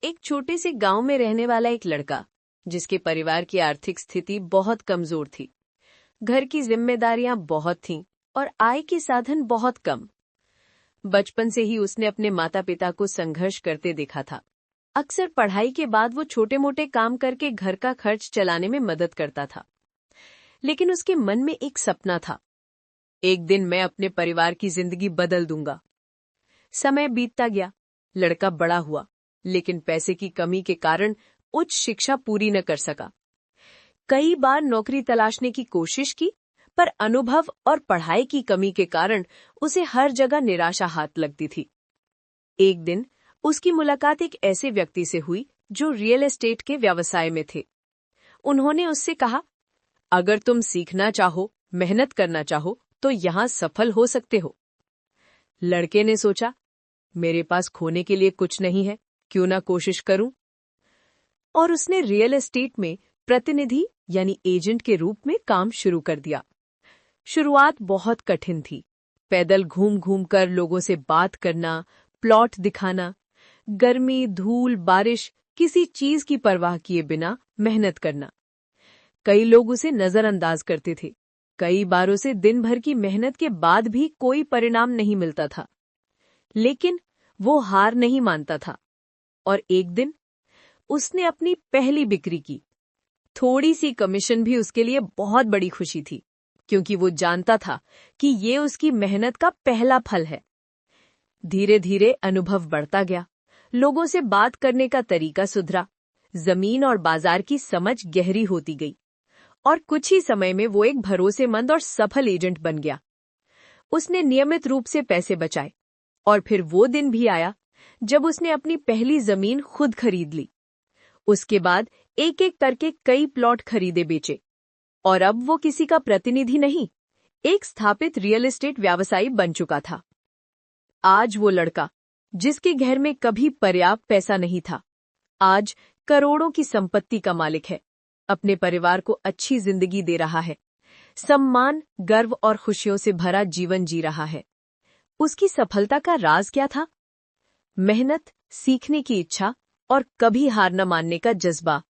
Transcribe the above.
एक छोटे से गांव में रहने वाला एक लड़का, जिसके परिवार की आर्थिक स्थिति बहुत कमजोर थी। घर की जिम्मेदारियां बहुत थीं और आय के साधन बहुत कम। बचपन से ही उसने अपने माता पिता को संघर्ष करते देखा था। अक्सर पढ़ाई के बाद वो छोटे मोटे काम करके घर का खर्च चलाने में मदद करता था। लेकिन उसके मन में एक सपना था, एक दिन मैं अपने परिवार की जिंदगी बदल दूंगा। समय बीतता गया, लड़का बड़ा हुआ, लेकिन पैसे की कमी के कारण उच्च शिक्षा पूरी न कर सका। कई बार नौकरी तलाशने की कोशिश की, पर अनुभव और पढ़ाई की कमी के कारण उसे हर जगह निराशा हाथ लगती थी। एक दिन उसकी मुलाकात एक ऐसे व्यक्ति से हुई जो रियल एस्टेट के व्यवसाय में थे। उन्होंने उससे कहा, अगर तुम सीखना चाहो, मेहनत करना चाहो, तो यहां सफल हो सकते हो। लड़के ने सोचा, मेरे पास खोने के लिए कुछ नहीं है, क्यों ना कोशिश करूं। और उसने रियल एस्टेट में प्रतिनिधि यानी एजेंट के रूप में काम शुरू कर दिया। शुरुआत बहुत कठिन थी। पैदल घूम घूम कर लोगों से बात करना, प्लॉट दिखाना, गर्मी, धूल, बारिश, किसी चीज की परवाह किए बिना मेहनत करना। कई लोग उसे नजरअंदाज करते थे। कई बार उसे दिन भर की मेहनत के बाद भी कोई परिणाम नहीं मिलता था। लेकिन वो हार नहीं मानता था और एक दिन उसने अपनी पहली बिक्री की। थोड़ी सी कमीशन भी उसके लिए बहुत बड़ी खुशी थी, क्योंकि वो जानता था कि ये उसकी मेहनत का पहला फल है। धीरे धीरे अनुभव बढ़ता गया, लोगों से बात करने का तरीका सुधरा, जमीन और बाजार की समझ गहरी होती गई और कुछ ही समय में वो एक भरोसेमंद और सफल एजेंट बन गया। उसने नियमित रूप से पैसे बचाए और फिर वो दिन भी आया जब उसने अपनी पहली जमीन खुद खरीद ली। उसके बाद एक एक करके कई प्लॉट खरीदे बेचे और अब वो किसी का प्रतिनिधि नहीं, एक स्थापित रियल एस्टेट व्यवसायी बन चुका था। आज वो लड़का, जिसके घर में कभी पर्याप्त पैसा नहीं था, आज करोड़ों की संपत्ति का मालिक है, अपने परिवार को अच्छी जिंदगी दे रहा है, सम्मान, गर्व और खुशियों से भरा जीवन जी रहा है। उसकी सफलता का राज क्या था? मेहनत, सीखने की इच्छा और कभी हार न मानने का जज्बा।